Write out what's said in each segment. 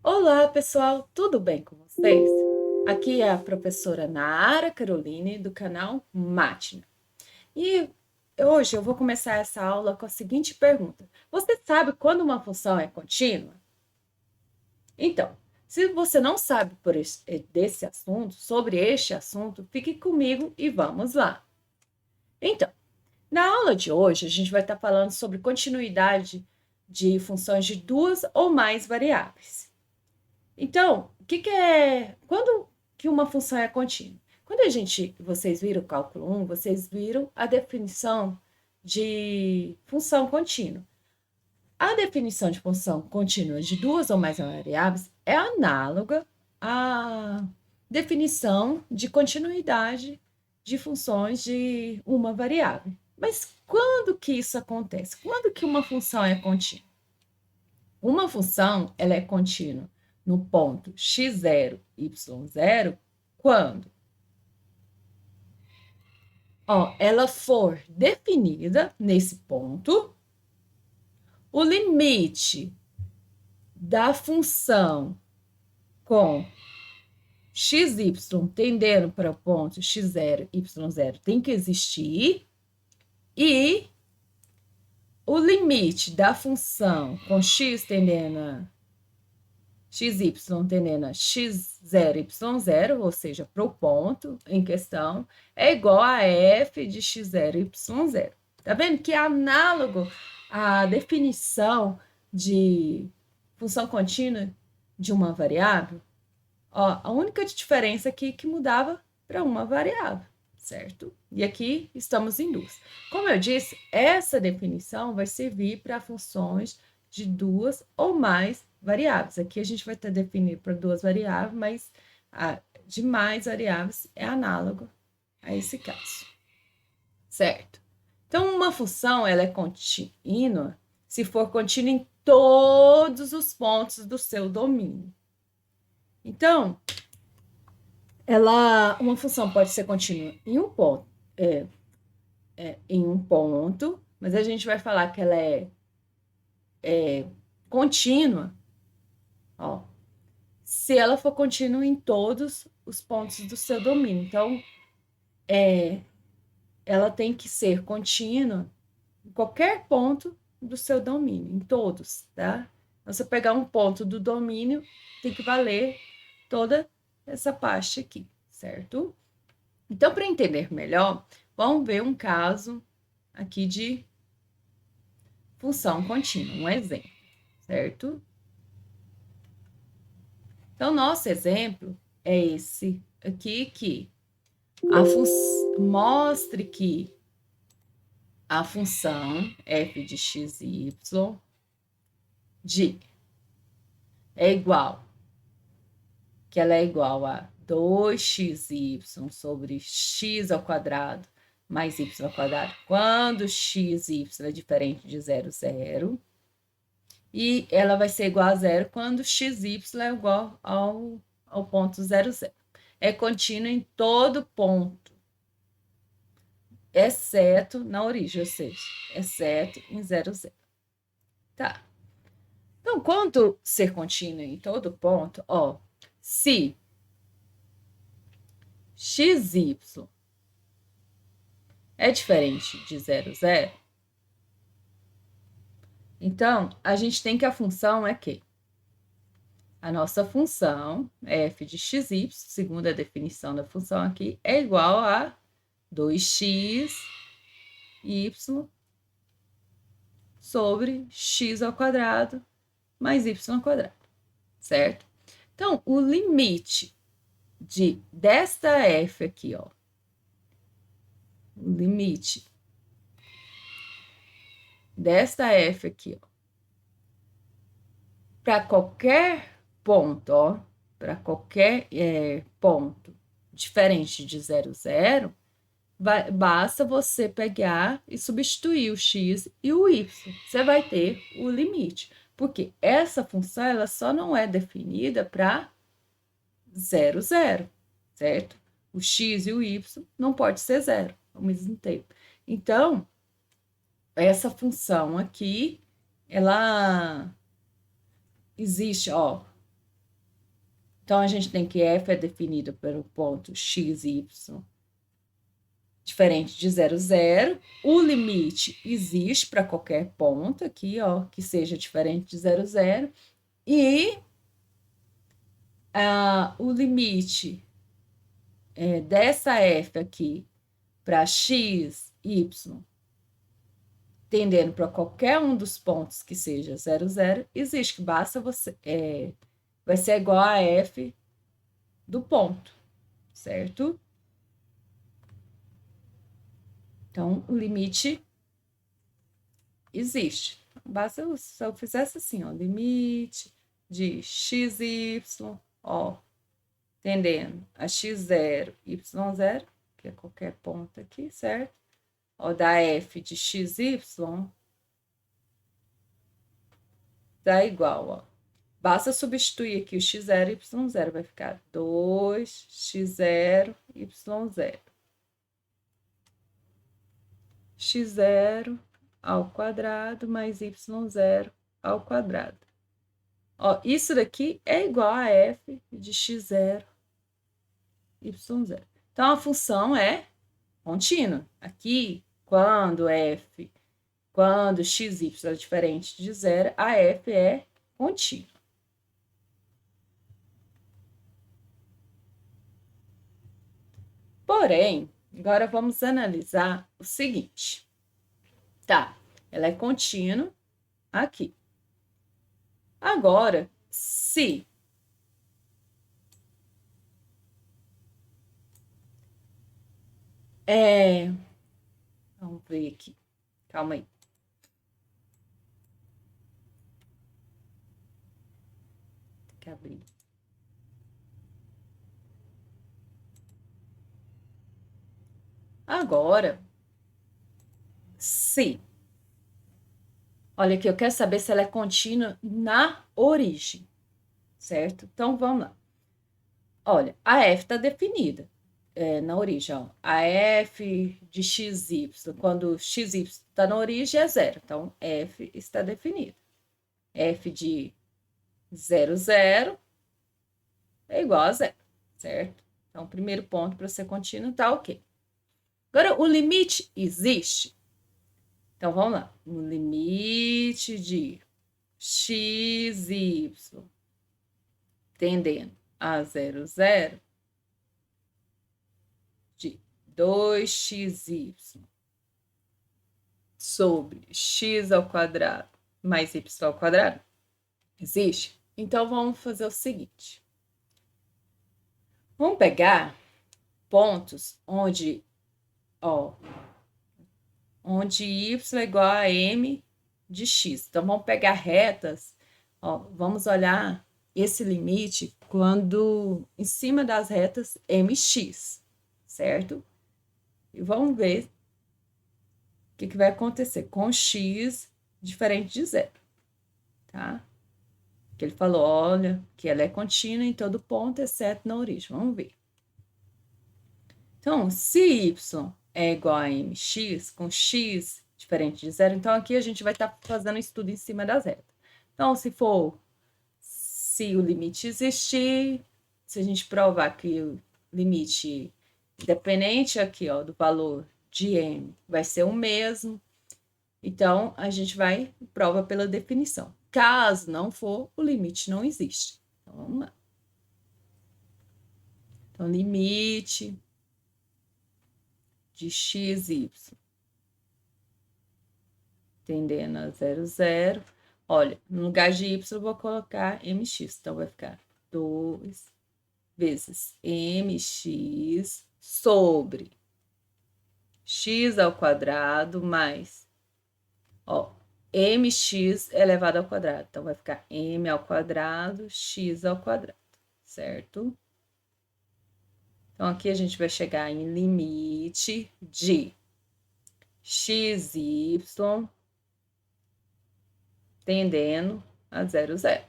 Olá, pessoal, tudo bem com vocês? Aqui é a professora Nara Caroline, do canal Mátina. E hoje eu vou começar essa aula com a seguinte pergunta: você sabe quando uma função é contínua? Então, se você não sabe desse assunto, sobre este assunto, fique comigo e vamos lá. Então, na aula de hoje, a gente vai estar falando sobre continuidade de funções de duas ou mais variáveis. Então, o que é. Quando que uma função é contínua? Quando vocês viram o cálculo 1, vocês viram a definição de função contínua. A definição de função contínua de duas ou mais variáveis é análoga à definição de continuidade de funções de uma variável. Mas quando que isso acontece? Quando que uma função é contínua? Uma função ela é contínua no ponto x0, y0, quando ela for definida nesse ponto, o limite da função com xy tendendo para o ponto x0, y0 tem que existir, e o limite da função com x tendendo a xy tendendo a x0, y0, ou seja, para o ponto em questão, é igual a f de x0, y0. Tá vendo que é análogo à definição de função contínua de uma variável? Ó, a única diferença aqui é que mudava para uma variável, certo? E aqui estamos em duas. Como eu disse, essa definição vai servir para funções de duas ou mais variáveis. Aqui a gente vai estar definindo para duas variáveis, mas de mais variáveis é análogo a esse caso, certo? Então, uma função ela é contínua se for contínua em todos os pontos do seu domínio. Então, uma função pode ser contínua em um ponto, mas a gente vai falar que ela é contínua, ó, se ela for contínua em todos os pontos do seu domínio. Então, ela tem que ser contínua em qualquer ponto do seu domínio, em todos, tá? Então, você pegar um ponto do domínio, tem que valer toda essa parte aqui, certo? Então, para entender melhor, vamos ver um caso aqui de função contínua, um exemplo, certo? Então, nosso exemplo é esse aqui, que mostre que a função f de x e y é igual, que ela é igual a 2xy sobre x ao quadrado mais y ao quadrado, quando x e y é diferente de 0, 0. E ela vai ser igual a zero quando xy é igual ao ponto 0, 0. É contínua em todo ponto, exceto na origem, ou seja, exceto em 0, 0. Tá. Então, quanto ser contínua em todo ponto, se xy é diferente de 0, 0, então, a gente tem que a função é que a nossa função, f de xy, segundo a definição da função aqui, é igual a 2x y sobre x ao quadrado mais y ao quadrado, certo? Então, o limite desta f aqui, o limite desta f aqui, para qualquer ponto, para qualquer ponto diferente de 0, 0, basta você pegar e substituir o x e o y. Você vai ter o limite. Porque essa função ela só não é definida para 0, 0, certo? O x e o y não pode ser 0 ao mesmo tempo. Então, essa função aqui, ela existe, Então, a gente tem que f é definido pelo ponto x, y, diferente de 0, 0. O limite existe para qualquer ponto aqui, ó, que seja diferente de 0, 0. E o limite dessa f aqui para x, y, tendendo para qualquer um dos pontos que seja 0, 0, existe, que basta você... vai ser igual a f do ponto, certo? Então, o limite existe. Basta se eu fizesse assim, ó, limite de x, y, ó, tendendo a x0, y0, que é qualquer ponto aqui, certo? Ó, da f de x, y, dá igual, ó. Basta substituir aqui o x0 e y0, vai ficar 2x0, y0. x0 ao quadrado mais y0 ao quadrado. Ó, isso daqui é igual a f de x0, y0. Então, a função é contínua. Aqui, quando x, y é diferente de 0, a f é contínua. Porém, agora vamos analisar o seguinte. Tá, ela é contínua aqui. Agora, se vamos ver aqui. Calma aí. Tem que abrir. Agora, se... Olha aqui, eu quero saber se ela é contínua na origem, certo? Então, vamos lá. Olha, a f está definida na origem, ó. A f de x, y, quando x, y está na origem, é 0. Então, f está definida. F de 0, 0 é igual a 0, certo? Então, o primeiro ponto para ser contínuo tá ok. Agora, o limite existe? Então, vamos lá. O limite de x, y tendendo a 0, 0 de 2xy sobre x ao quadrado mais y ao quadrado existe? Então, vamos fazer o seguinte. Vamos pegar pontos onde, ó, onde y é igual a m de x. Então, vamos pegar retas, ó, vamos olhar esse limite quando em cima das retas mx, certo? E vamos ver o que vai acontecer com x diferente de 0, tá? Que ele falou, olha, que ela é contínua em todo ponto, exceto na origem. Vamos ver. Então, se y é igual a mx, com x diferente de 0, então aqui a gente vai estar fazendo estudo em cima das retas. Então, se o limite existir, se a gente provar que o limite independente aqui, ó, do valor de m vai ser o mesmo, então a gente vai prova pela definição. Caso não for, o limite não existe. Então, vamos lá. Então, limite de x, y tendendo a 0, 0. Olha, no lugar de y eu vou colocar mx. Então, vai ficar 2 vezes mx sobre x ao quadrado mais, ó, mx elevado ao quadrado. Então, vai ficar m ao quadrado, x ao quadrado, certo? Então, aqui a gente vai chegar em limite de x, y tendendo a 0, 0.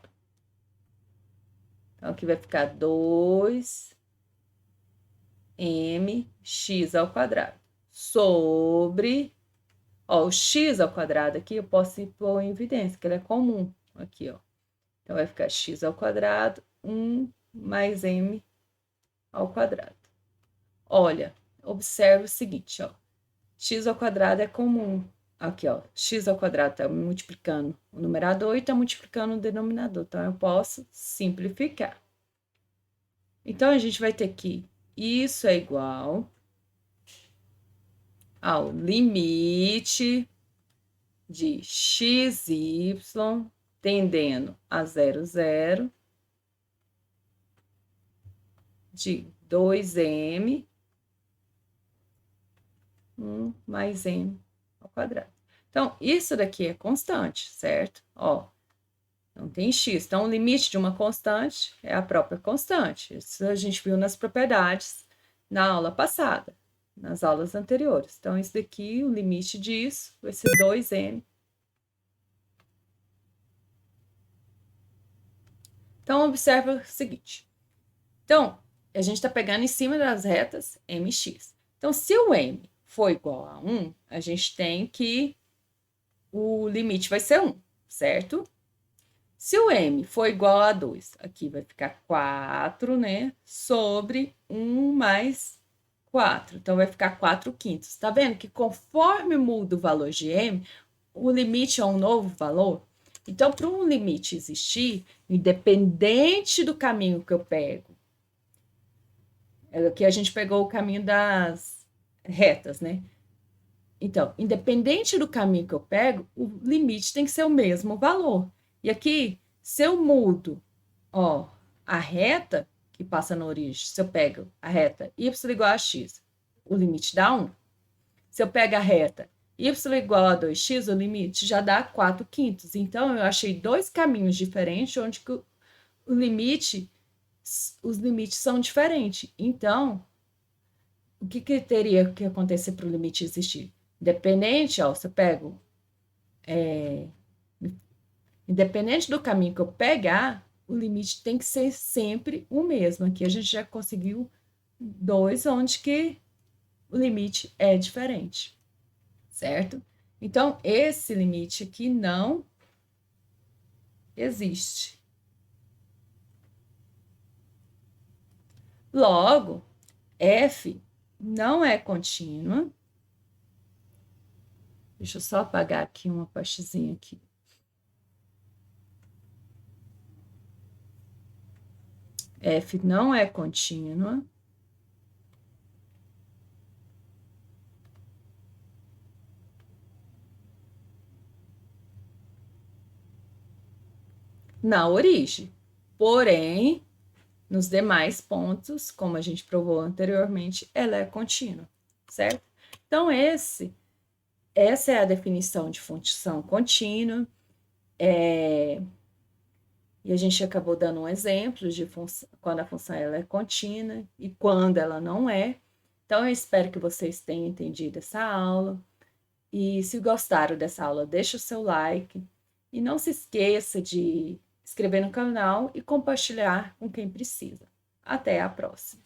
Então, aqui vai ficar 2mx ao quadrado sobre... Ó, o x ao quadrado aqui eu posso pôr em evidência, que ele é comum aqui, ó. Então, vai ficar x ao quadrado, 1 mais m ao quadrado. Olha, observe o seguinte, ó. X ao quadrado é comum. Aqui, ó, x ao quadrado está multiplicando o numerador e está multiplicando o denominador. Então, eu posso simplificar. Então, a gente vai ter que isso é igual ao limite de xy tendendo a 0,0 de 2m mais m ao quadrado. Então, isso daqui é constante, certo? Ó, não tem x. Então, o limite de uma constante é a própria constante. Isso a gente viu nas propriedades na aula passada, nas aulas anteriores. Então, isso daqui, o limite disso vai ser 2m. Então, observa o seguinte. Então, a gente está pegando em cima das retas mx. Então, se o m for igual a 1, a gente tem que o limite vai ser 1, certo? Se o m for igual a 2, aqui vai ficar 4, né? Sobre 1 mais 4. Então, vai ficar 4/5. Tá vendo que conforme muda o valor de m, o limite é um novo valor? Então, para um limite existir, independente do caminho que eu pego, aqui a gente pegou o caminho das retas, né? Então, independente do caminho que eu pego, o limite tem que ser o mesmo valor. E aqui, se eu mudo, ó, a reta que passa na origem, se eu pego a reta y igual a x, o limite dá 1. Se eu pego a reta y igual a 2x, o limite já dá 4/5. Então, eu achei dois caminhos diferentes onde que os limites são diferentes. Então, o que teria que acontecer para o limite existir? Independente, ó, se eu pego... independente do caminho que eu pegar, o limite tem que ser sempre o mesmo. Aqui a gente já conseguiu dois onde que o limite é diferente, certo? Então, esse limite aqui não existe. Logo, f não é contínua. Deixa eu só apagar aqui uma partezinha aqui. F não é contínua. Na origem. Porém, nos demais pontos, como a gente provou anteriormente, ela é contínua, certo? Então, essa é a definição de função contínua. E a gente acabou dando um exemplo de quando a função ela é contínua e quando ela não é. Então, eu espero que vocês tenham entendido essa aula. E se gostaram dessa aula, deixa o seu like. E não se esqueça de inscrever no canal e compartilhar com quem precisa. Até a próxima!